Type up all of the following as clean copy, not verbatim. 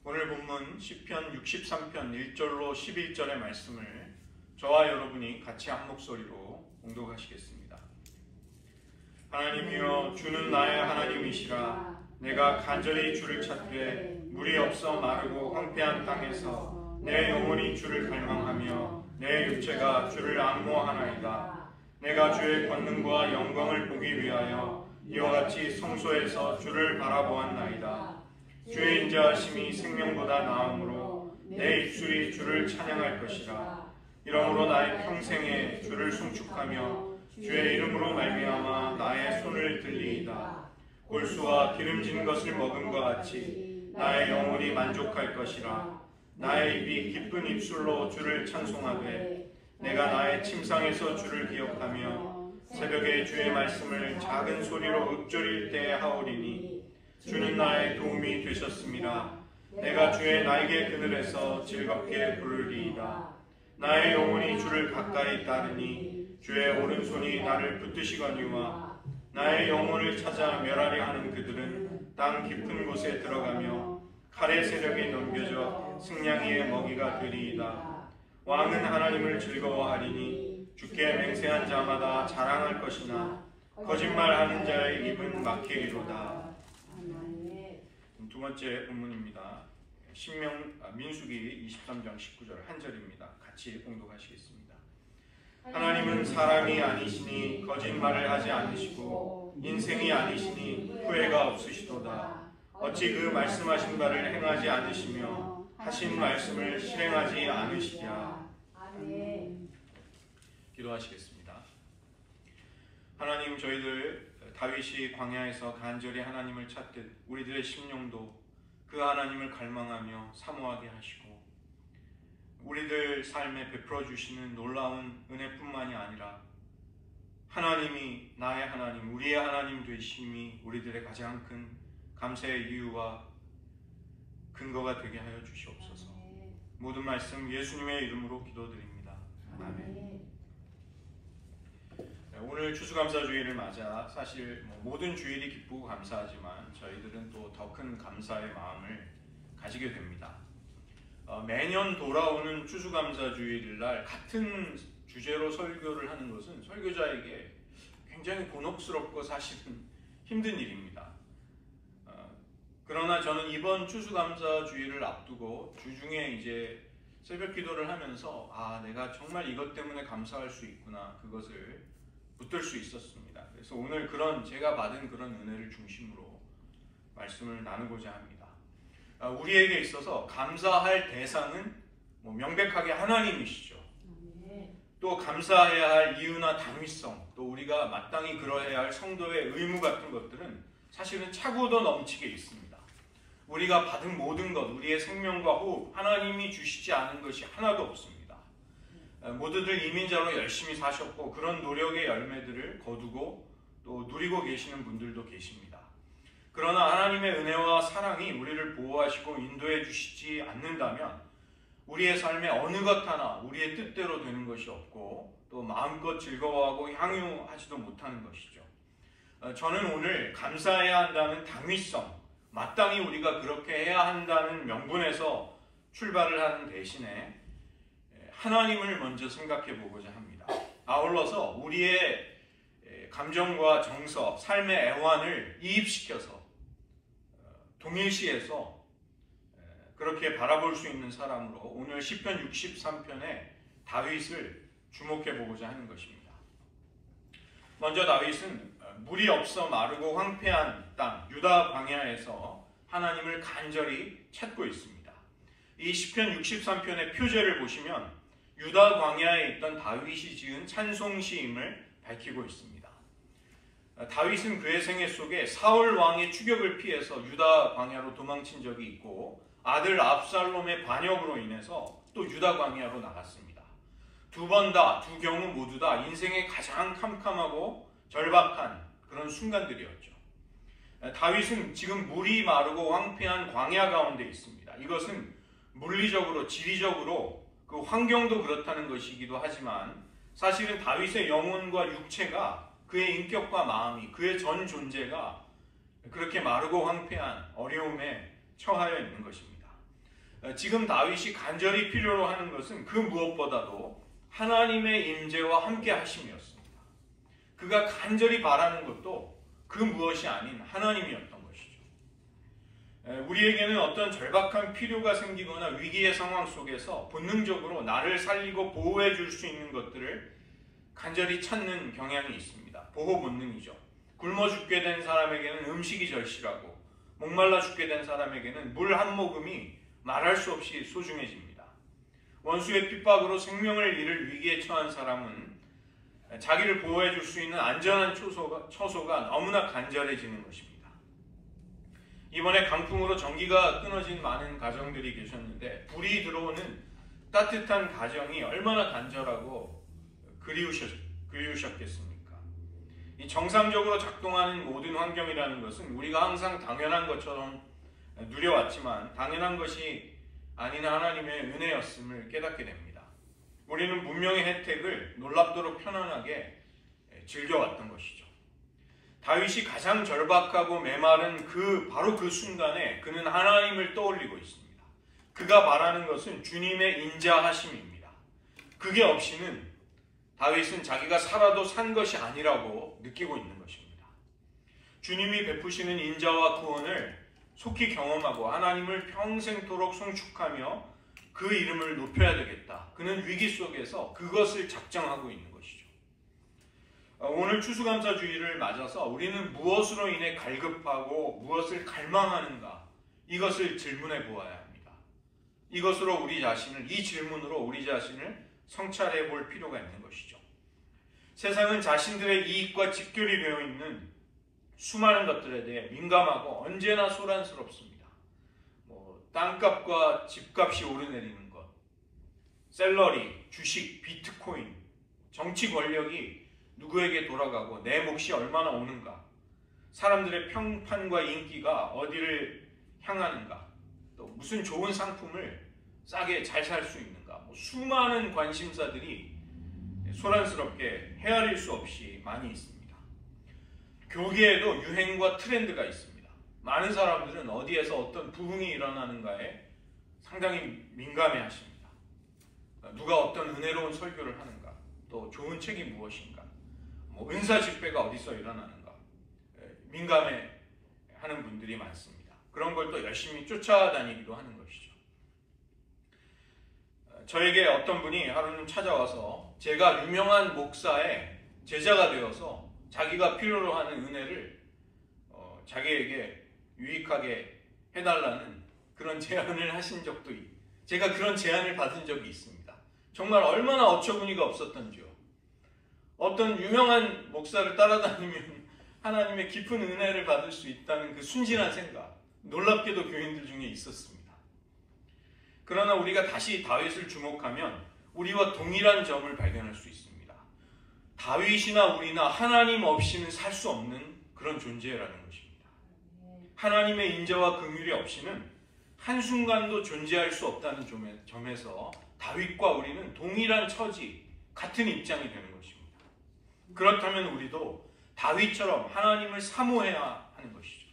오늘 본문 시편 63편 1절로 11절의 말씀을 저와 여러분이 같이 한 목소리로 봉독하시겠습니다. 하나님이여, 주는 나의 하나님이시라. 내가 간절히 주를 찾되 물이 없어 마르고 황폐한 땅에서 내 영혼이 주를 갈망하며 내 육체가 주를 앙모하나이다. 내가 주의 권능과 영광을 보기 위하여 이와 같이 성소에서 주를 바라보았나이다. 주의 인자하심이 생명보다 나음으로 내 입술이 주를 찬양할 것이라. 이러므로 나의 평생에 주를 송축하며 주의 이름으로 말미암아 나의 손을 들리이다. 골수와 기름진 것을 먹음과 같이 나의 영혼이 만족할 것이라. 나의 입이 기쁜 입술로 주를 찬송하되 내가 나의 침상에서 주를 기억하며 새벽에 주의 말씀을 작은 소리로 읊조릴 때에 하오리니 주는 나의 도움이 되셨습니다. 내가 주의 날개 그늘에서 즐겁게 부르리이다. 나의 영혼이 주를 가까이 따르니 주의 오른손이 나를 붙드시거니와 나의 영혼을 찾아 멸하려 하는 그들은 땅 깊은 곳에 들어가며 칼의 세력이 넘겨져 승냥이의 먹이가 되리이다. 왕은 하나님을 즐거워하리니 주께 맹세한 자마다 자랑할 것이나 거짓말하는 자의 입은 막히리로다. 두 번째 본문입니다. 민수기 23장 19절 한 절입니다. 같이 봉독하시겠습니다. 하나님은 사람이 아니시니 거짓말을 하지 않으시고 인생이 아니시니 후회가 없으시도다. 어찌 그 말씀하신 바를 행하지 않으시며 하신 말씀을 실행하지 않으시랴. 아멘. 기도하시겠습니다. 하나님, 저희들 다윗이 광야에서 간절히 하나님을 찾듯 우리들의 심령도 그 하나님을 갈망하며 사모하게 하시고 우리들 삶에 베풀어 주시는 놀라운 은혜뿐만이 아니라 하나님이 나의 하나님, 우리의 하나님 되심이 우리들의 가장 큰 감사의 이유와 근거가 되게 하여 주시옵소서. 모든 말씀 예수님의 이름으로 기도드립니다. 아멘. 오늘 추수감사주일을 맞아 사실 모든 주일이 기쁘고 감사하지만 저희들은 또 더 큰 감사의 마음을 가지게 됩니다. 매년 돌아오는 추수감사주일날 같은 주제로 설교를 하는 것은 설교자에게 굉장히 곤혹스럽고 사실은 힘든 일입니다. 그러나 저는 이번 추수감사주일을 앞두고 주중에 이제 새벽 기도를 하면서 내가 정말 이것 때문에 감사할 수 있구나, 그것을 붙들 수 있었습니다. 그래서 오늘 제가 받은 그런 은혜를 중심으로 말씀을 나누고자 합니다. 우리에게 있어서 감사할 대상은 명백하게 하나님이시죠. 또 감사해야 할 이유나 당위성, 또 우리가 마땅히 그러해야 할 성도의 의무 같은 것들은 사실은 차고도 넘치게 있습니다. 우리가 받은 모든 것, 우리의 생명과 호흡, 하나님이 주시지 않은 것이 하나도 없습니다. 모두들 이민자로 열심히 사셨고 그런 노력의 열매들을 거두고 또 누리고 계시는 분들도 계십니다. 그러나 하나님의 은혜와 사랑이 우리를 보호하시고 인도해 주시지 않는다면 우리의 삶에 어느 것 하나 우리의 뜻대로 되는 것이 없고 또 마음껏 즐거워하고 향유하지도 못하는 것이죠. 저는 오늘 감사해야 한다는 당위성, 마땅히 우리가 그렇게 해야 한다는 명분에서 출발을 하는 대신에 하나님을 먼저 생각해 보고자 합니다. 아울러서 우리의 감정과 정서, 삶의 애환을 이입시켜서 동일시해서 그렇게 바라볼 수 있는 사람으로 오늘 시편 63편의 다윗을 주목해 보고자 하는 것입니다. 먼저 다윗은 물이 없어 마르고 황폐한 땅 유다 광야에서 하나님을 간절히 찾고 있습니다. 이 시편 63편의 표제를 보시면 유다 광야에 있던 다윗이 지은 찬송시임을 밝히고 있습니다. 다윗은 그의 생애 속에 사울 왕의 추격을 피해서 유다 광야로 도망친 적이 있고 아들 압살롬의 반역으로 인해서 또 유다 광야로 나갔습니다. 두 경우 모두 다 인생의 가장 캄캄하고 절박한 그런 순간들이었죠. 다윗은 지금 물이 마르고 황폐한 광야 가운데 있습니다. 이것은 물리적으로, 지리적으로 그 환경도 그렇다는 것이기도 하지만 사실은 다윗의 영혼과 육체가 그의 인격과 마음이, 그의 전 존재가 그렇게 마르고 황폐한 어려움에 처하여 있는 것입니다. 지금 다윗이 간절히 필요로 하는 것은 그 무엇보다도 하나님의 임재와 함께 하심이었습니다. 그가 간절히 바라는 것도 그 무엇이 아닌 하나님이었던 것이죠. 우리에게는 어떤 절박한 필요가 생기거나 위기의 상황 속에서 본능적으로 나를 살리고 보호해 줄 수 있는 것들을 간절히 찾는 경향이 있습니다. 보호 본능이죠. 굶어 죽게 된 사람에게는 음식이 절실하고 목말라 죽게 된 사람에게는 물 한 모금이 말할 수 없이 소중해집니다. 원수의 핍박으로 생명을 잃을 위기에 처한 사람은 자기를 보호해 줄 수 있는 안전한 처소가 너무나 간절해지는 것입니다. 이번에 강풍으로 전기가 끊어진 많은 가정들이 계셨는데 불이 들어오는 따뜻한 가정이 얼마나 간절하고 그리우셨겠습니까? 이 정상적으로 작동하는 모든 환경이라는 것은 우리가 항상 당연한 것처럼 누려왔지만 당연한 것이 아닌 하나님의 은혜였음을 깨닫게 됩니다. 우리는 문명의 혜택을 놀랍도록 편안하게 즐겨왔던 것이죠. 다윗이 가장 절박하고 메마른 바로 그 순간에 그는 하나님을 떠올리고 있습니다. 그가 바라는 것은 주님의 인자하심입니다. 그게 없이는 다윗은 자기가 살아도 산 것이 아니라고 느끼고 있는 것입니다. 주님이 베푸시는 인자와 구원을 속히 경험하고 하나님을 평생토록 송축하며 그 이름을 높여야 되겠다. 그는 위기 속에서 그것을 작정하고 있는 것이죠. 오늘 추수감사주의를 맞아서 우리는 무엇으로 인해 갈급하고 무엇을 갈망하는가, 이것을 질문해 보아야 합니다. 이것으로 이 질문으로 우리 자신을 성찰해 볼 필요가 있는 것이죠. 세상은 자신들의 이익과 직결이 되어 있는 수많은 것들에 대해 민감하고 언제나 소란스럽습니다. 땅값과 집값이 오르내리는 것, 샐러리, 주식, 비트코인, 정치 권력이 누구에게 돌아가고 내 몫이 얼마나 오는가, 사람들의 평판과 인기가 어디를 향하는가, 또 무슨 좋은 상품을 싸게 잘 살 수 있는가, 수많은 관심사들이 소란스럽게 헤아릴 수 없이 많이 있습니다. 교계에도 유행과 트렌드가 있습니다. 많은 사람들은 어디에서 어떤 부흥이 일어나는가에 상당히 민감해 하십니다. 누가 어떤 은혜로운 설교를 하는가, 또 좋은 책이 무엇인가, 은사 집회가 어디서 일어나는가 민감해 하는 분들이 많습니다. 그런 걸 또 열심히 쫓아다니기도 하는 것이죠. 저에게 어떤 분이 하루는 찾아와서 제가 유명한 목사의 제자가 되어서 자기가 필요로 하는 은혜를 자기에게 유익하게 해달라는 그런 제안을 하신 적도 제가 그런 제안을 받은 적이 있습니다. 정말 얼마나 어처구니가 없었던지요. 어떤 유명한 목사를 따라다니면 하나님의 깊은 은혜를 받을 수 있다는 그 순진한 생각, 놀랍게도 교인들 중에 있었습니다. 그러나 우리가 다시 다윗을 주목하면 우리와 동일한 점을 발견할 수 있습니다. 다윗이나 우리나 하나님 없이는 살 수 없는 그런 존재라는 것입니다. 하나님의 인자와 긍휼이 없이는 한순간도 존재할 수 없다는 점에서 다윗과 우리는 동일한 처지, 같은 입장이 되는 것입니다. 그렇다면 우리도 다윗처럼 하나님을 사모해야 하는 것이죠.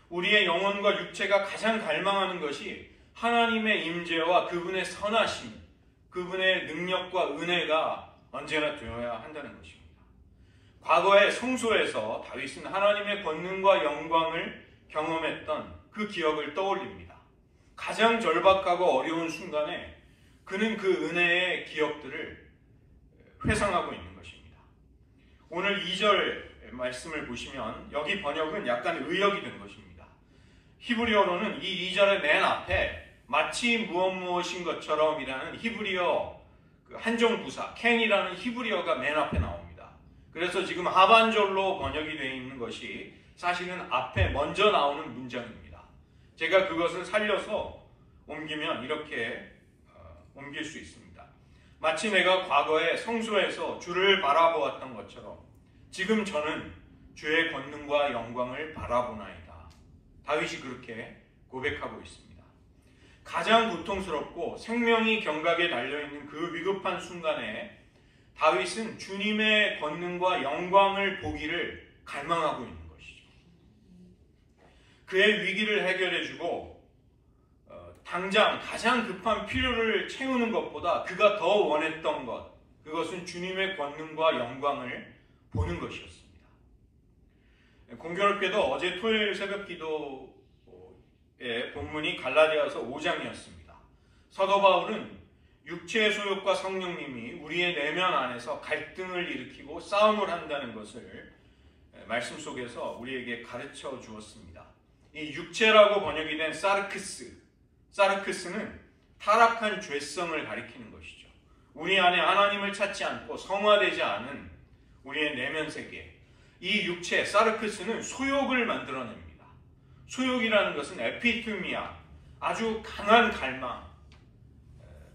우리의 영혼과 육체가 가장 갈망하는 것이 하나님의 임재와 그분의 선하심, 그분의 능력과 은혜가 언제나 되어야 한다는 것입니다. 과거의 성소에서 다윗은 하나님의 권능과 영광을 경험했던 그 기억을 떠올립니다. 가장 절박하고 어려운 순간에 그는 그 은혜의 기억들을 회상하고 있는 것입니다. 오늘 2절 말씀을 보시면 여기 번역은 약간 의역이 된 것입니다. 히브리어로는 이 2절의 맨 앞에 마치 무엇인 것처럼 이라는 히브리어 한정 부사 캔이라는 히브리어가 맨 앞에 나옵니다. 그래서 지금 하반절로 번역이 되어 있는 것이 사실은 앞에 먼저 나오는 문장입니다. 제가 그것을 살려서 옮기면 이렇게 옮길 수 있습니다. 마치 내가 과거에 성소에서 주를 바라보았던 것처럼 지금 저는 주의 권능과 영광을 바라보나이다. 다윗이 그렇게 고백하고 있습니다. 가장 고통스럽고 생명이 경각에 달려있는 그 위급한 순간에 다윗은 주님의 권능과 영광을 보기를 갈망하고 있는 것이죠. 그의 위기를 해결해주고 당장 가장 급한 필요를 채우는 것보다 그가 더 원했던 것, 그것은 주님의 권능과 영광을 보는 것이었습니다. 공교롭게도 어제 토요일 새벽 기도의 본문이 갈라디아서 5장이었습니다. 사도 바울은 육체의 소욕과 성령님이 우리의 내면 안에서 갈등을 일으키고 싸움을 한다는 것을 말씀 속에서 우리에게 가르쳐 주었습니다. 이 육체라고 번역이 된 사르크스는 타락한 죄성을 가리키는 것이죠. 우리 안에 하나님을 찾지 않고 성화되지 않은 우리의 내면 세계, 이 육체 사르크스는 소욕을 만들어냅니다. 소욕이라는 것은 에피투미아, 아주 강한 갈망,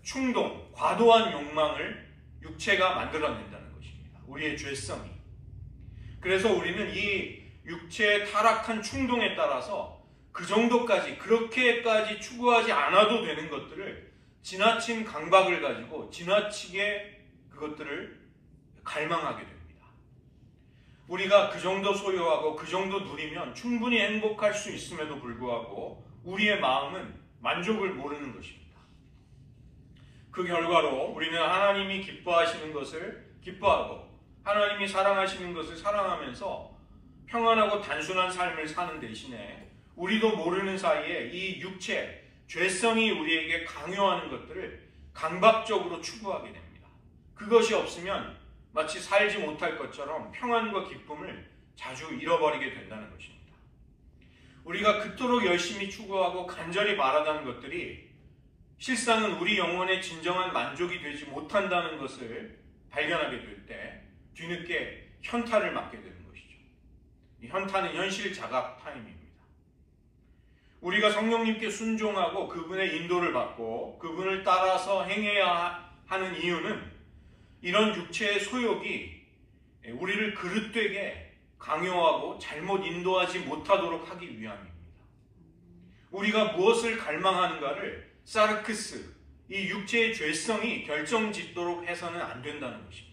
충동, 과도한 욕망을 육체가 만들어낸다는 것입니다. 우리의 죄성이. 그래서 우리는 이 육체의 타락한 충동에 따라서 그 정도까지, 그렇게까지 추구하지 않아도 되는 것들을 지나친 강박을 가지고 지나치게 그것들을 갈망하게 됩니다. 우리가 그 정도 소유하고 그 정도 누리면 충분히 행복할 수 있음에도 불구하고 우리의 마음은 만족을 모르는 것입니다. 그 결과로 우리는 하나님이 기뻐하시는 것을 기뻐하고 하나님이 사랑하시는 것을 사랑하면서 평안하고 단순한 삶을 사는 대신에 우리도 모르는 사이에 이 육체, 죄성이 우리에게 강요하는 것들을 강박적으로 추구하게 됩니다. 그것이 없으면 마치 살지 못할 것처럼 평안과 기쁨을 자주 잃어버리게 된다는 것입니다. 우리가 그토록 열심히 추구하고 간절히 바라다는 것들이 실상은 우리 영혼의 진정한 만족이 되지 못한다는 것을 발견하게 될 때 뒤늦게 현타를 맞게 되는 것이죠. 이 현타는 현실 자각 타임입니다. 우리가 성령님께 순종하고 그분의 인도를 받고 그분을 따라서 행해야 하는 이유는 이런 육체의 소욕이 우리를 그릇되게 강요하고 잘못 인도하지 못하도록 하기 위함입니다. 우리가 무엇을 갈망하는가를 사르크스, 이 육체의 죄성이 결정짓도록 해서는 안 된다는 것입니다.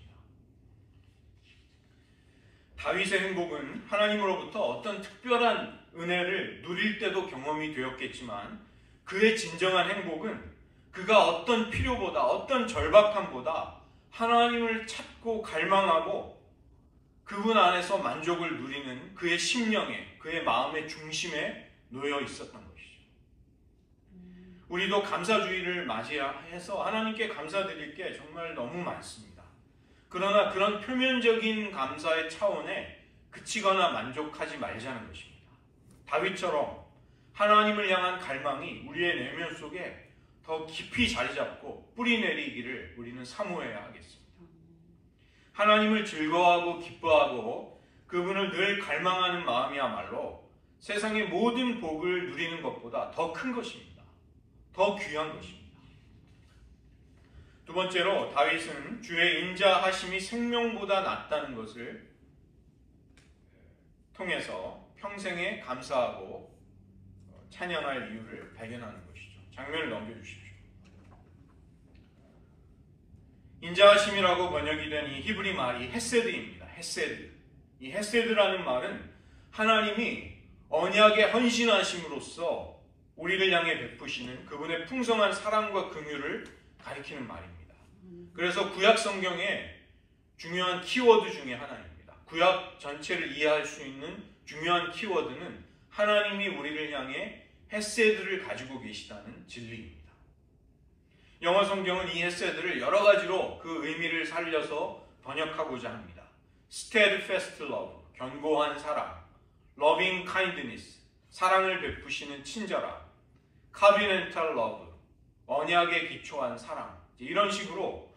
다윗의 행복은 하나님으로부터 어떤 특별한 은혜를 누릴 때도 경험이 되었겠지만 그의 진정한 행복은 그가 어떤 필요보다 어떤 절박함보다 하나님을 찾고 갈망하고 그분 안에서 만족을 누리는 그의 심령에, 그의 마음의 중심에 놓여 있었던 것이죠. 우리도 감사주의를 맞이해서 하나님께 감사드릴 게 정말 너무 많습니다. 그러나 그런 표면적인 감사의 차원에 그치거나 만족하지 말자는 것입니다. 다윗처럼 하나님을 향한 갈망이 우리의 내면 속에 더 깊이 자리 잡고 뿌리 내리기를 우리는 사모해야 하겠습니다. 하나님을 즐거워하고 기뻐하고 그분을 늘 갈망하는 마음이야말로 세상의 모든 복을 누리는 것보다 더 큰 것입니다. 더 귀한 것입니다. 두 번째로 다윗은 주의 인자하심이 생명보다 낫다는 것을 통해서 평생에 감사하고 찬양할 이유를 발견하는 것이죠. 장면을 넘겨주십시오. 인자하심이라고 번역이 된 이 히브리 말이 헤세드입니다. 헤세드. 이 헤세드라는 말은 하나님이 언약에 헌신하심으로써 우리를 향해 베푸시는 그분의 풍성한 사랑과 긍휼을 가리키는 말입니다. 그래서 구약 성경의 중요한 키워드 중에 하나입니다. 구약 전체를 이해할 수 있는 중요한 키워드는 하나님이 우리를 향해 헤세드를 가지고 계시다는 진리입니다. 영어 성경은 이 헤세드를 여러 가지로 그 의미를 살려서 번역하고자 합니다. steadfast love, 견고한 사랑, loving kindness, 사랑을 베푸시는 친절함, covenantal love, 언약에 기초한 사랑, 이런 식으로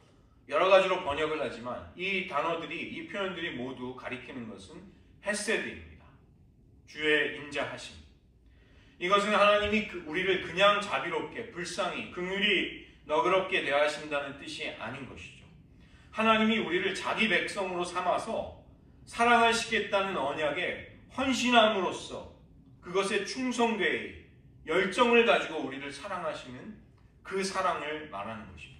여러 가지로 번역을 하지만 이 단어들이, 이 표현들이 모두 가리키는 것은 헤세드입니다. 주의 인자하심. 이것은 하나님이 우리를 그냥 자비롭게, 불쌍히, 긍휼히 너그럽게 대하신다는 뜻이 아닌 것이죠. 하나님이 우리를 자기 백성으로 삼아서 사랑하시겠다는 언약에 헌신함으로써 그것에 충성되이 열정을 가지고 우리를 사랑하시는 그 사랑을 말하는 것입니다.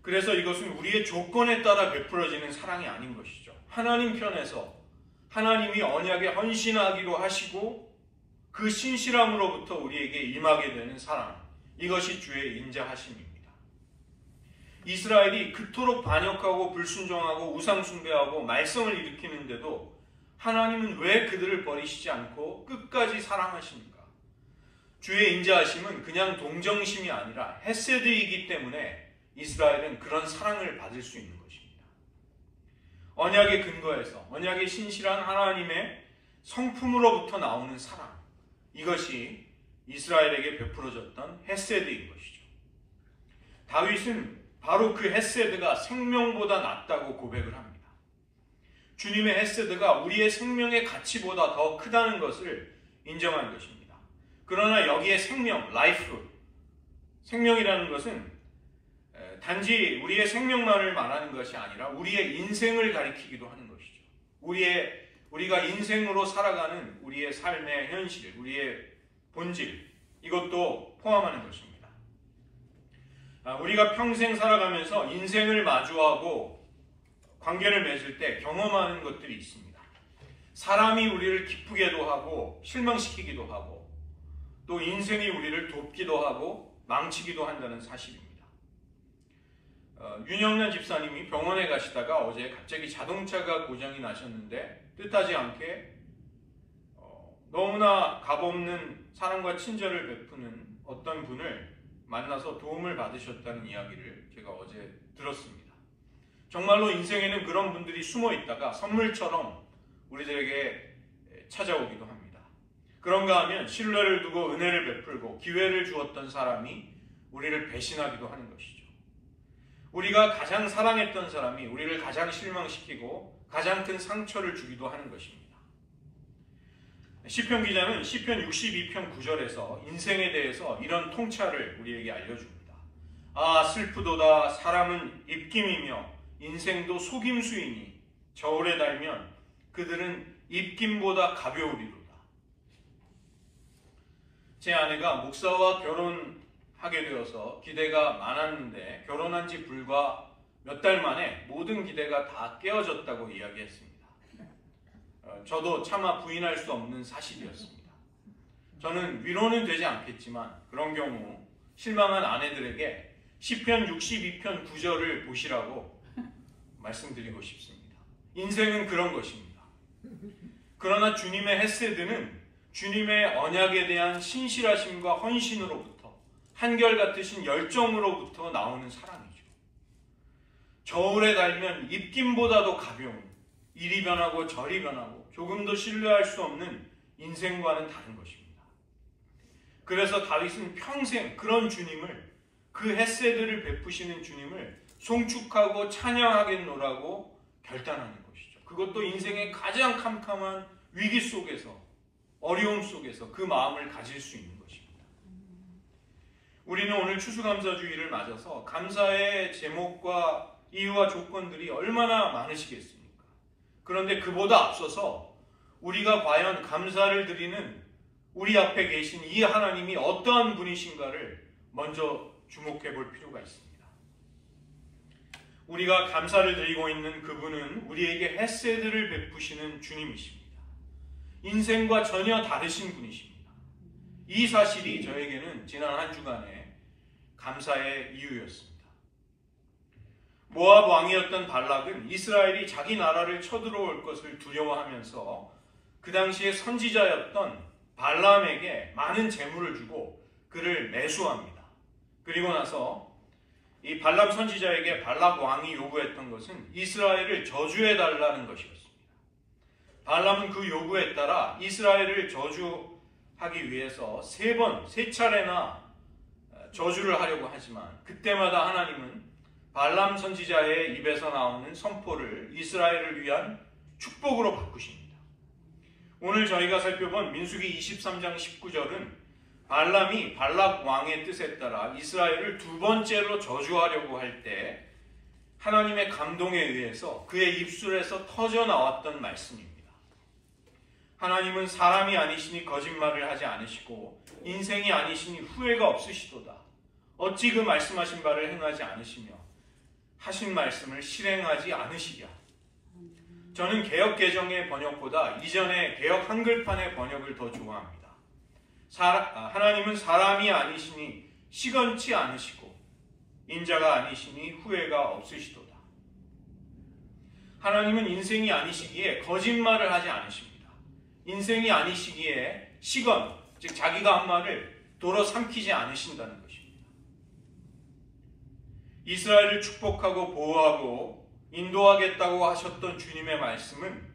그래서 이것은 우리의 조건에 따라 베풀어지는 사랑이 아닌 것이죠. 하나님 편에서 하나님이 언약에 헌신하기로 하시고 그 신실함으로부터 우리에게 임하게 되는 사랑, 이것이 주의 인자하심입니다. 이스라엘이 그토록 반역하고 불순종하고 우상숭배하고 말썽을 일으키는데도 하나님은 왜 그들을 버리시지 않고 끝까지 사랑하십니까? 주의 인자하심은 그냥 동정심이 아니라 헤세드이기 때문에 이스라엘은 그런 사랑을 받을 수 있는 것입니다. 언약의 근거에서 언약의 신실한 하나님의 성품으로부터 나오는 사랑, 이것이 이스라엘에게 베풀어졌던 헤세드인 것이죠. 다윗은 바로 그 헤세드가 생명보다 낫다고 고백을 합니다. 주님의 헤세드가 우리의 생명의 가치보다 더 크다는 것을 인정한 것입니다. 그러나 여기에 생명, 라이프, 생명이라는 것은 단지 우리의 생명만을 말하는 것이 아니라 우리의 인생을 가리키기도 하는 것이죠. 우리가 인생으로 살아가는 우리의 삶의 현실, 우리의 본질, 이것도 포함하는 것입니다. 우리가 평생 살아가면서 인생을 마주하고 관계를 맺을 때 경험하는 것들이 있습니다. 사람이 우리를 기쁘게도 하고 실망시키기도 하고 또 인생이 우리를 돕기도 하고 망치기도 한다는 사실입니다. 윤영란 집사님이 병원에 가시다가 어제 갑자기 자동차가 고장이 나셨는데 뜻하지 않게 너무나 값없는 사랑과 친절을 베푸는 어떤 분을 만나서 도움을 받으셨다는 이야기를 제가 어제 들었습니다. 정말로 인생에는 그런 분들이 숨어 있다가 선물처럼 우리들에게 찾아오기도 합니다. 그런가 하면 신뢰를 두고 은혜를 베풀고 기회를 주었던 사람이 우리를 배신하기도 하는 것이죠. 우리가 가장 사랑했던 사람이 우리를 가장 실망시키고 가장 큰 상처를 주기도 하는 것입니다. 시편 기자는 시편 62편 9절에서 인생에 대해서 이런 통찰을 우리에게 알려줍니다. 아, 슬프도다. 사람은 입김이며 인생도 속임수이니 저울에 달면 그들은 입김보다 가벼우리로다. 제 아내가 목사와 결혼하게 되어서 기대가 많았는데 결혼한 지 불과 몇 달 만에 모든 기대가 다 깨어졌다고 이야기했습니다. 저도 차마 부인할 수 없는 사실이었습니다. 저는 위로는 되지 않겠지만 그런 경우 실망한 아내들에게 시편 62편 9절을 보시라고 말씀드리고 싶습니다. 인생은 그런 것입니다. 그러나 주님의 헤세드는 주님의 언약에 대한 신실하심과 헌신으로부터 한결같으신 열정으로부터 나오는 사랑이죠. 저울에 달면 입김보다도 가벼운 이리 변하고 저리 변하고 조금도 신뢰할 수 없는 인생과는 다른 것입니다. 그래서 다윗은 평생 그런 주님을, 그 헤세드를 베푸시는 주님을 송축하고 찬양하겠노라고 결단하는 것이죠. 그것도 인생의 가장 캄캄한 위기 속에서, 어려움 속에서 그 마음을 가질 수 있는 것입니다. 우리는 오늘 추수감사주의를 맞아서 감사의 제목과 이유와 조건들이 얼마나 많으시겠습니까? 그런데 그보다 앞서서 우리가 과연 감사를 드리는 우리 앞에 계신 이 하나님이 어떠한 분이신가를 먼저 주목해 볼 필요가 있습니다. 우리가 감사를 드리고 있는 그분은 우리에게 헤세드를 베푸시는 주님이십니다. 인생과 전혀 다르신 분이십니다. 이 사실이 저에게는 지난 한 주간의 감사의 이유였습니다. 모압 왕이었던 발락은 이스라엘이 자기 나라를 쳐들어올 것을 두려워하면서 그 당시에 선지자였던 발람에게 많은 재물을 주고 그를 매수합니다. 그리고 나서 이 발람 선지자에게 발락 왕이 요구했던 것은 이스라엘을 저주해달라는 것이었습니다. 발람은 그 요구에 따라 이스라엘을 저주하기 위해서 세 차례나 저주를 하려고 하지만 그때마다 하나님은 발람 선지자의 입에서 나오는 선포를 이스라엘을 위한 축복으로 바꾸십니다. 오늘 저희가 살펴본 민수기 23장 19절은 발람이 발락 왕의 뜻에 따라 이스라엘을 두 번째로 저주하려고 할 때 하나님의 감동에 의해서 그의 입술에서 터져 나왔던 말씀입니다. 하나님은 사람이 아니시니 거짓말을 하지 않으시고 인생이 아니시니 후회가 없으시도다. 어찌 그 말씀하신 바를 행하지 않으시며 하신 말씀을 실행하지 않으시랴. 저는 개역 개정의 번역보다 이전의 개역 한글판의 번역을 더 좋아합니다. 하나님은 사람이 아니시니 시건치 않으시고 인자가 아니시니 후회가 없으시도다. 하나님은 인생이 아니시기에 거짓말을 하지 않으십니다. 인생이 아니시기에 시건, 즉 자기가 한 말을 도로 삼키지 않으신다는 것입니다. 이스라엘을 축복하고 보호하고 인도하겠다고 하셨던 주님의 말씀은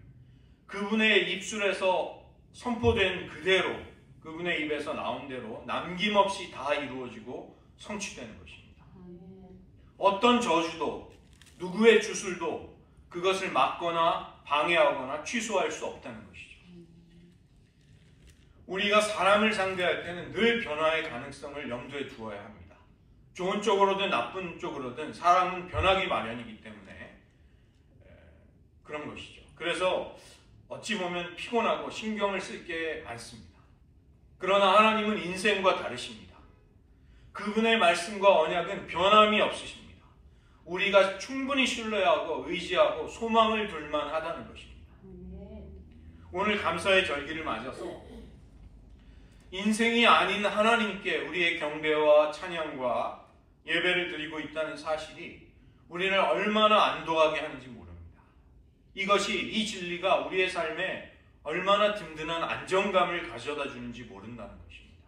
그분의 입술에서 선포된 그대로, 그분의 입에서 나온 대로 남김없이 다 이루어지고 성취되는 것입니다. 어떤 저주도 누구의 주술도 그것을 막거나 방해하거나 취소할 수 없다는 것이죠. 우리가 사람을 상대할 때는 늘 변화의 가능성을 염두에 두어야 합니다. 좋은 쪽으로든 나쁜 쪽으로든 사람은 변하기 마련이기 때문에 그런 것이죠. 그래서 어찌 보면 피곤하고 신경을 쓸 게 많습니다. 그러나 하나님은 인생과 다르십니다. 그분의 말씀과 언약은 변함이 없으십니다. 우리가 충분히 신뢰하고 의지하고 소망을 둘만 하다는 것입니다. 오늘 감사의 절기를 맞아서 인생이 아닌 하나님께 우리의 경배와 찬양과 예배를 드리고 있다는 사실이 우리를 얼마나 안도하게 하는지 모릅니다. 이것이, 이 진리가 우리의 삶에 얼마나 든든한 안정감을 가져다 주는지 모른다는 것입니다.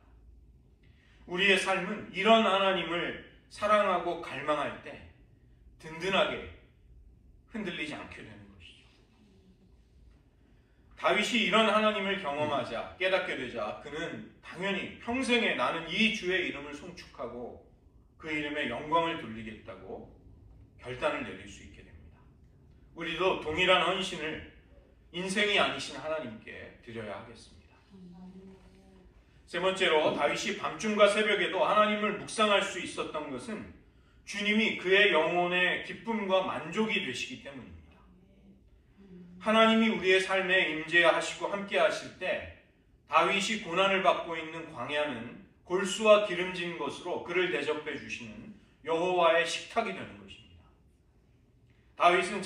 우리의 삶은 이런 하나님을 사랑하고 갈망할 때 든든하게 흔들리지 않게 되는 것이죠. 다윗이 이런 하나님을 경험하자, 깨닫게 되자 그는 당연히 평생에 나는 이 주의 이름을 송축하고 그 이름에 영광을 돌리겠다고 결단을 내릴 수 있게 됩니다. 우리도 동일한 헌신을 인생이 아니신 하나님께 드려야 하겠습니다. 세 번째로, 다윗이 밤중과 새벽에도 하나님을 묵상할 수 있었던 것은 주님이 그의 영혼의 기쁨과 만족이 되시기 때문입니다. 하나님이 우리의 삶에 임재하시고 함께 하실 때 다윗이 고난을 받고 있는 광야는 골수와 기름진 것으로 그를 대접해 주시는 여호와의 식탁이 되는 것입니다. 다윗은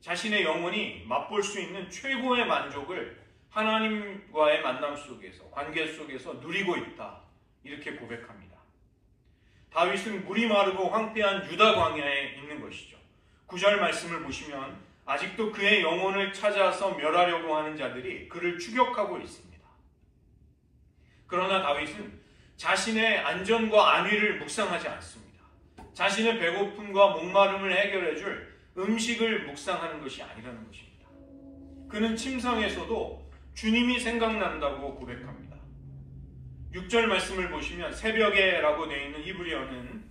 자신의 영혼이 맛볼 수 있는 최고의 만족을 하나님과의 만남 속에서, 관계 속에서 누리고 있다, 이렇게 고백합니다. 다윗은 물이 마르고 황폐한 유다 광야에 있는 것이죠. 9절 말씀을 보시면 아직도 그의 영혼을 찾아서 멸하려고 하는 자들이 그를 추격하고 있습니다. 그러나 다윗은 자신의 안전과 안위를 묵상하지 않습니다. 자신의 배고픔과 목마름을 해결해 줄 음식을 묵상하는 것이 아니라는 것입니다. 그는 침상에서도 주님이 생각난다고 고백합니다. 6절 말씀을 보시면 새벽에라고 되어 있는 히브리어는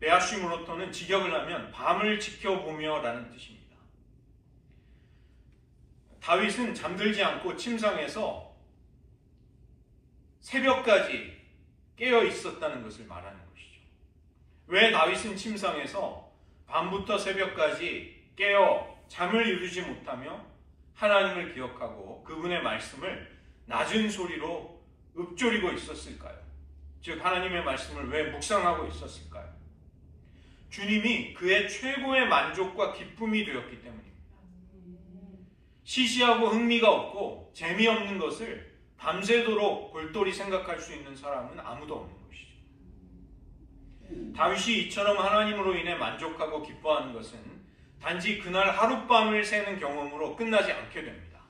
베아쉬무로토는 직역을 하면 밤을 지켜보며 라는 뜻입니다. 다윗은 잠들지 않고 침상에서 새벽까지 깨어 있었다는 것을 말하는 것이죠. 왜 다윗은 침상에서 밤부터 새벽까지 깨어 잠을 이루지 못하며 하나님을 기억하고 그분의 말씀을 낮은 소리로 읊조리고 있었을까요? 즉 하나님의 말씀을 왜 묵상하고 있었을까요? 주님이 그의 최고의 만족과 기쁨이 되었기 때문입니다. 시시하고 흥미가 없고 재미없는 것을 밤새도록 골똘히 생각할 수 있는 사람은 아무도 없는 것이죠. 다윗이 이처럼 하나님으로 인해 만족하고 기뻐하는 것은 단지 그날 하룻밤을 새는 경험으로 끝나지 않게 됩니다.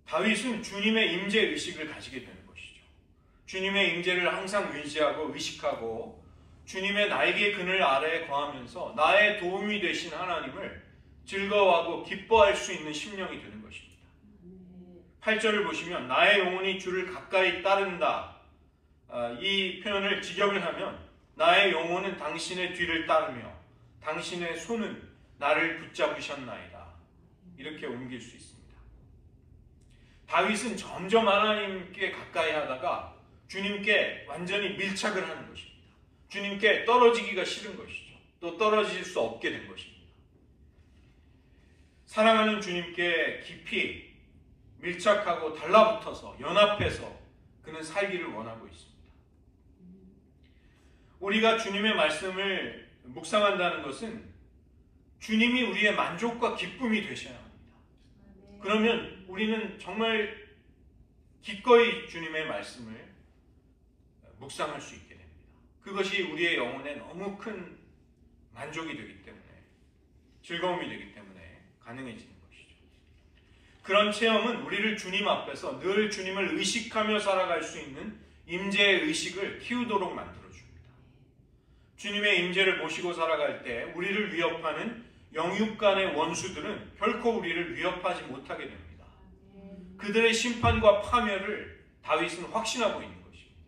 다윗은 주님의 임재 의식을 가지게 되는 것이죠. 주님의 임재를 항상 의지하고 의식하고 주님의 날개 그늘 아래에 거하면서 나의 도움이 되신 하나님을 즐거워하고 기뻐할 수 있는 심령이 되는 것입니다. 8절을 보시면 나의 영혼이 주를 가까이 따른다. 이 표현을 직역을 하면 나의 영혼은 당신의 뒤를 따르며 당신의 손은 나를 붙잡으셨나이다. 이렇게 옮길 수 있습니다. 다윗은 점점 하나님께 가까이 하다가 주님께 완전히 밀착을 하는 것입니다. 주님께 떨어지기가 싫은 것이죠. 또 떨어질 수 없게 된 것입니다. 사랑하는 주님께 깊이 밀착하고 달라붙어서 연합해서 그는 살기를 원하고 있습니다. 우리가 주님의 말씀을 묵상한다는 것은 주님이 우리의 만족과 기쁨이 되셔야 합니다. 그러면 우리는 정말 기꺼이 주님의 말씀을 묵상할 수 있게 됩니다. 그것이 우리의 영혼에 너무 큰 만족이 되기 때문에, 즐거움이 되기 때문에 가능해지는 것이죠. 그런 체험은 우리를 주님 앞에서 늘 주님을 의식하며 살아갈 수 있는 임재의 의식을 키우도록 만들어줍니다. 주님의 임재를 모시고 살아갈 때 우리를 위협하는 영육 간의 원수들은 결코 우리를 위협하지 못하게 됩니다. 그들의 심판과 파멸을 다윗은 확신하고 있는 것입니다.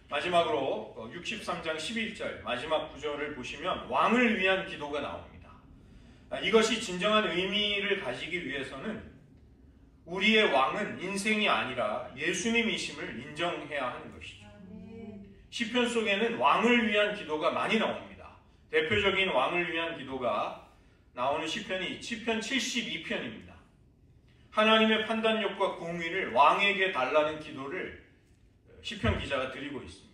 마지막으로 63장 11절 마지막 구절을 보시면 왕을 위한 기도가 나옵니다. 이것이 진정한 의미를 가지기 위해서는 우리의 왕은 인생이 아니라 예수님이심을 인정해야 하는 것이죠. 시편 속에는 왕을 위한 기도가 많이 나옵니다. 대표적인 왕을 위한 기도가 나오는 시편이 시편 72편입니다. 하나님의 판단력과 공의를 왕에게 달라는 기도를 시편 기자가 드리고 있습니다.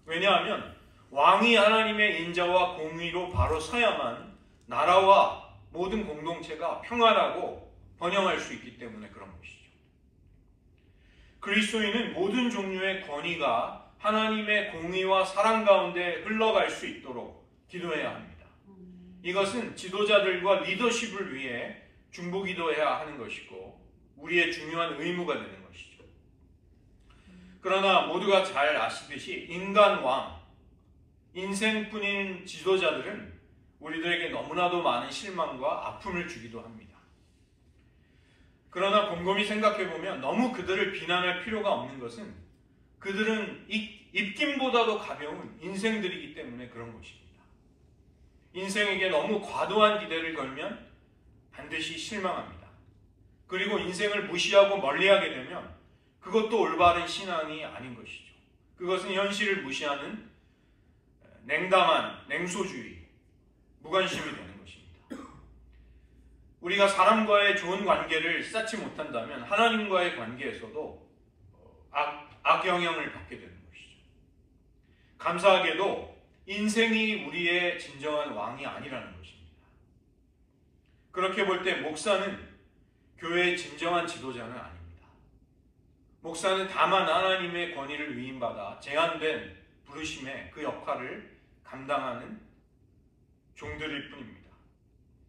왜냐하면 왕이 하나님의 인자와 공의로 바로 서야만 나라와 모든 공동체가 평안하고 번영할 수 있기 때문에 그런 것이죠. 그리스도인은 모든 종류의 권위가 하나님의 공의와 사랑 가운데 흘러갈 수 있도록 기도해야 합니다. 이것은 지도자들과 리더십을 위해 중보기도해야 하는 것이고 우리의 중요한 의무가 되는 것이죠. 그러나 모두가 잘 아시듯이 인간 왕, 인생뿐인 지도자들은 우리들에게 너무나도 많은 실망과 아픔을 주기도 합니다. 그러나 곰곰이 생각해보면 너무 그들을 비난할 필요가 없는 것은 그들은 입김보다도 가벼운 인생들이기 때문에 그런 것입니다. 인생에게 너무 과도한 기대를 걸면 반드시 실망합니다. 그리고 인생을 무시하고 멀리하게 되면 그것도 올바른 신앙이 아닌 것이죠. 그것은 현실을 무시하는 냉담한 냉소주의, 무관심이 되는 것입니다. 우리가 사람과의 좋은 관계를 쌓지 못한다면 하나님과의 관계에서도 악영향을 받게 되는 것이죠. 감사하게도 인생이 우리의 진정한 왕이 아니라는 것입니다. 그렇게 볼 때 목사는 교회의 진정한 지도자는 아닙니다. 목사는 다만 하나님의 권위를 위임받아 제한된 부르심에 그 역할을 감당하는 종들일 뿐입니다.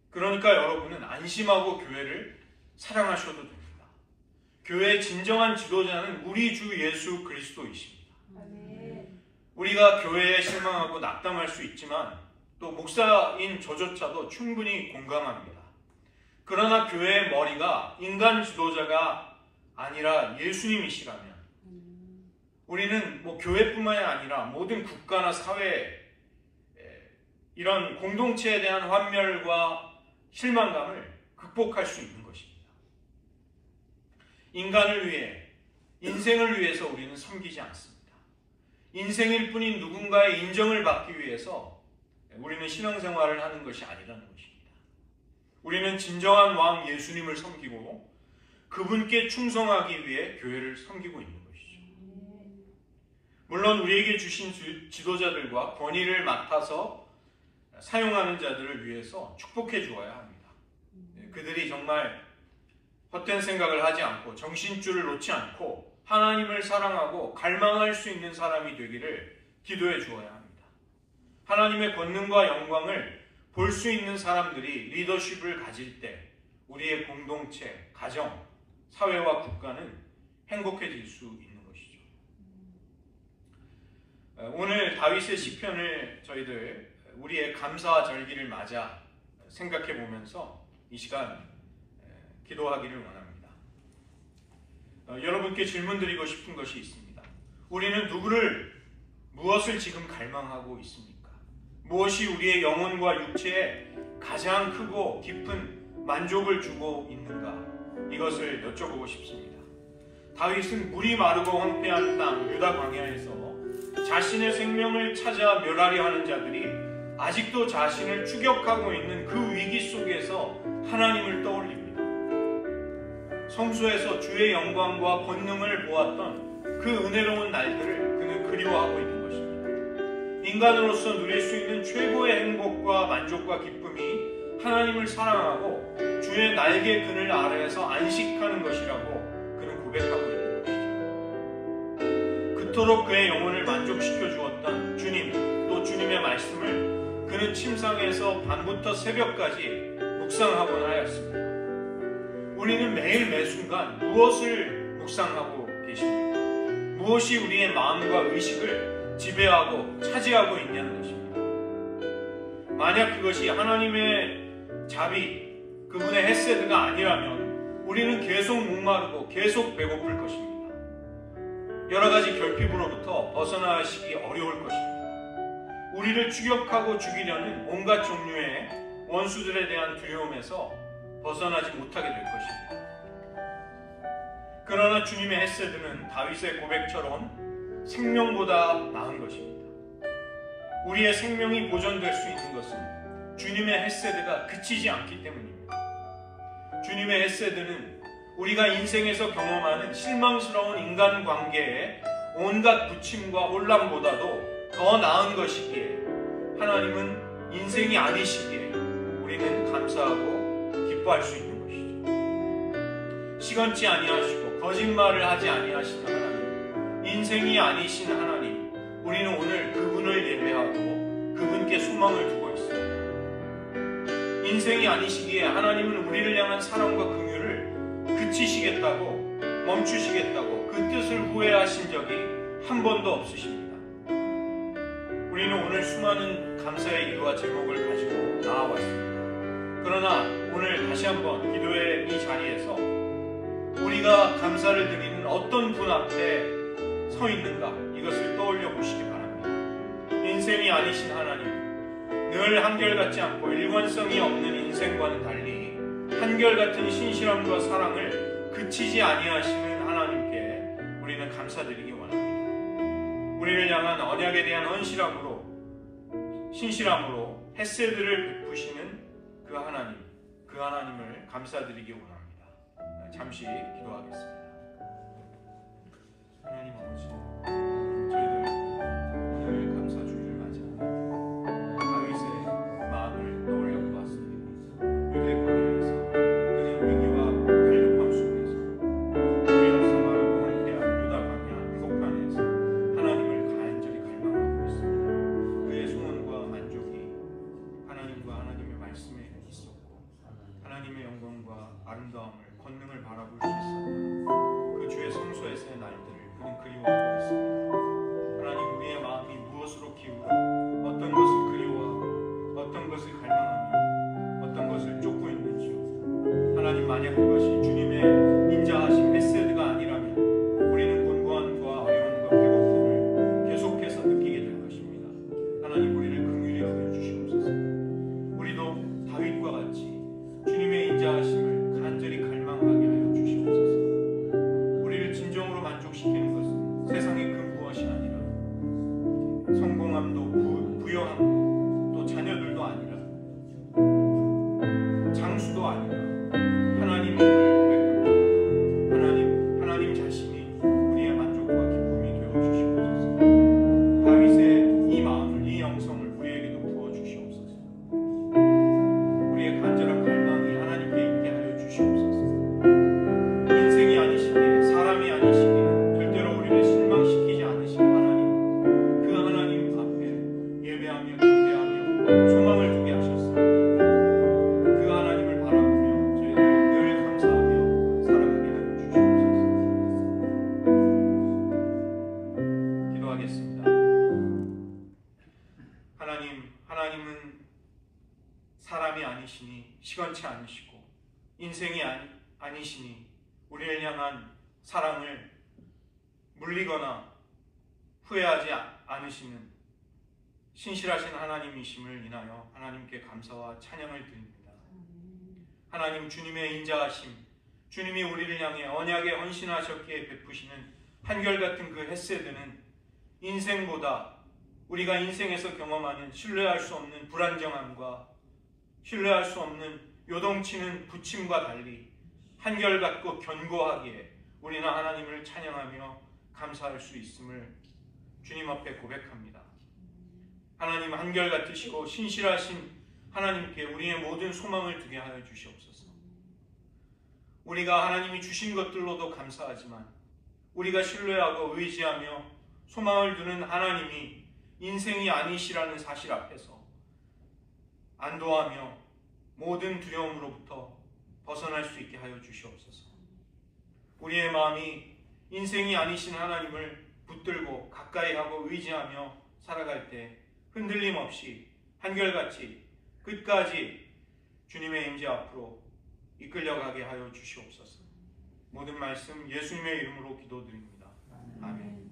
그러니까 여러분은 안심하고 교회를 사랑하셔도 됩니다. 교회의 진정한 지도자는 우리 주 예수 그리스도이십니다. 우리가 교회에 실망하고 낙담할 수 있지만 또 목사인 저조차도 충분히 공감합니다. 그러나 교회의 머리가 인간 지도자가 아니라 예수님이시라면 우리는 교회뿐만이 아니라 모든 국가나 사회 이런 공동체에 대한 환멸과 실망감을 극복할 수 있는 것입니다. 인간을 위해, 인생을 위해서 우리는 섬기지 않습니다. 인생일 뿐인 누군가의 인정을 받기 위해서 우리는 신앙생활을 하는 것이 아니라는 것입니다. 우리는 진정한 왕 예수님을 섬기고 그분께 충성하기 위해 교회를 섬기고 있는 것이죠. 물론 우리에게 주신 지도자들과 권위를 맡아서 사용하는 자들을 위해서 축복해 주어야 합니다. 그들이 정말 헛된 생각을 하지 않고 정신줄을 놓지 않고 하나님을 사랑하고 갈망할 수 있는 사람이 되기를 기도해 주어야 합니다. 하나님의 권능과 영광을 볼 수 있는 사람들이 리더십을 가질 때 우리의 공동체, 가정, 사회와 국가는 행복해질 수 있는 것이죠. 오늘 다윗의 시편을 저희들 우리의 감사와 절기를 맞아 생각해 보면서 이 시간 기도하기를 원합니다. 여러분께 질문 드리고 싶은 것이 있습니다. 우리는 무엇을 지금 갈망하고 있습니까? 무엇이 우리의 영혼과 육체에 가장 크고 깊은 만족을 주고 있는가? 이것을 여쭤보고 싶습니다. 다윗은 물이 마르고 황폐한 땅 유다 광야에서 자신의 생명을 찾아 멸하려 하는 자들이 아직도 자신을 추격하고 있는 그 위기 속에서 하나님을 떠올립니다. 성소에서 주의 영광과 권능을 보았던 그 은혜로운 날들을 그는 그리워하고 있는 것입니다. 인간으로서 누릴 수 있는 최고의 행복과 만족과 기쁨이 하나님을 사랑하고 주 주의 날개 그늘 아래에서 안식하는 것이라고 그는 고백하고 있는 것이죠. 그토록 그의 영혼을 만족시켜 주었던 주님, 또 주님의 말씀을 그는 침상에서 밤부터 새벽까지 묵상하곤 하였습니다. 우리는 매일 매순간 무엇을 묵상하고 계십니까? 무엇이 우리의 마음과 의식을 지배하고 차지하고 있냐는 것입니다. 만약 그것이 하나님의 자비, 그분의 헤세드가 아니라면 우리는 계속 목마르고 계속 배고플 것입니다. 여러 가지 결핍으로부터 벗어나시기 어려울 것입니다. 우리를 추격하고 죽이려는 온갖 종류의 원수들에 대한 두려움에서 벗어나지 못하게 될 것입니다. 그러나 주님의 헤세드는 다윗의 고백처럼 생명보다 나은 것입니다. 우리의 생명이 보존될 수 있는 것은 주님의 헤세드가 그치지 않기 때문입니다. 주님의 헤세드는 우리가 인생에서 경험하는 실망스러운 인간관계의 온갖 부침과 혼란보다도 더 나은 것이기에 하나님은 인생이 아니시기에 우리는 감사하고 기뻐할 수 있는 것이죠. 시건치 아니하시고 거짓말을 하지 아니하시는 하나님, 인생이 아니신 하나님, 우리는 오늘 그분을 예배하고 그분께 소망을 두고 있습니다. 인생이 아니시기에 하나님은 우리를 향한 사랑과 긍휼을 그치시겠다고, 멈추시겠다고 그 뜻을 후회하신 적이 한 번도 없으십니다. 우리는 오늘 수많은 감사의 이유와 제목을 가지고 나아왔습니다. 그러나 오늘 다시 한번 기도의 이 자리에서 우리가 감사를 드리는 어떤 분 앞에 서 있는가, 이것을 떠올려 보시기 바랍니다. 인생이 아니신 하나님, 늘 한결같지 않고 일관성이 없는 인생과는 달리 한결같은 신실함과 사랑을 그치지 아니하시는 하나님께 우리는 감사드리기 원합니다. 우리를 향한 언약에 대한 헌신함으로, 신실함으로 헤세드를 베푸시는 그 하나님을 감사드리기 원합니다. 잠시 기도하겠습니다. 하나님 아버지, 저희들 오늘 감사주일을 맞이하며 다윗의 마음을 떠올려 보았습니다. 유대 광야에서 그는 위기와 갈급함 속에서 우리 앞서 말하고 한때한 유다 광야 한복판에서 하나님을 간절히 갈망하고 있습니다. 그의 소원과 만족이 하나님과 하나님의 말씀에 있었고 하나님의 영광과 아름다움을, 권능을 바라볼 수 있었던 그 주의 성소에서의 날들을 그는 그리워하고 있습니다. 하나님, 우리의 마음이 무엇으로 기울어 어떤 것을 그리워하고 어떤 것을 갈망하며 어떤 것을 쫓고 있는지요. 하나님, 만약 그것이 주님의 인자하심 헤세드가 아니라면 우리는 곤고함과 어려움과 배고픔을 계속해서 느끼게 될 것입니다. 하나님, 우리를 긍휼히 여겨주시옵소서. 우리도 다윗과 같이 주님의 인자하심을 간절히 갈망하게 하여 주시옵소서. 우리를 진정으로 만족시키는 것은 세상의 그 무엇이 아니라 성공함도 부여함도 또 자녀들도 아니라 장수도 아니라 하나님을 고백합니다. 하나님 자신이 우리의 만족과 기쁨이 되어 주시옵소서. 다윗의 이 마음을, 이 영성을 우리에게도 부어 주시옵소서. 우리의 간절한 갈망이 하나님께 있게 하여 주시옵소서. 인생이 아니시기에, 사람이 아니시기에 절대로 우리를 실망시키지 않으신 하나님, 그 하나님 앞에 예배하며 경배하며 소망을 두게 하셨습니다. 그 하나님을 바라보며 저희들 늘 감사하며 살아가게 하여 주시옵소서. 기도하겠습니다. 하나님은 사람이 아니시니 시건치 않으시고 인생이 아니시니 우리를 향한 사랑을 물리거나 후회하지 않으시는 신실하신 하나님이심을 인하여 하나님께 감사와 찬양을 드립니다. 하나님, 주님의 인자하심, 주님이 우리를 향해 언약에 헌신하셨기에 베푸시는 한결같은 그 헤세드는 인생보다 우리가 인생에서 경험하는 신뢰할 수 없는 불안정함과 신뢰할 수 없는 요동치는 부침과 달리 한결같고 견고하기에 우리는 하나님을 찬양하며 감사할 수 있음을 주님 앞에 고백합니다. 하나님, 한결같으시고 신실하신 하나님께 우리의 모든 소망을 두게 하여 주시옵소서. 우리가 하나님이 주신 것들로도 감사하지만 우리가 신뢰하고 의지하며 소망을 두는 하나님이 인생이 아니시라는 사실 앞에서 안도하며 모든 두려움으로부터 벗어날 수 있게 하여 주시옵소서. 우리의 마음이 인생이 아니신 하나님을 붙들고 가까이 하고 의지하며 살아갈 때 흔들림 없이 한결같이 끝까지 주님의 임재 앞으로 이끌려가게 하여 주시옵소서. 모든 말씀 예수님의 이름으로 기도드립니다. 아멘.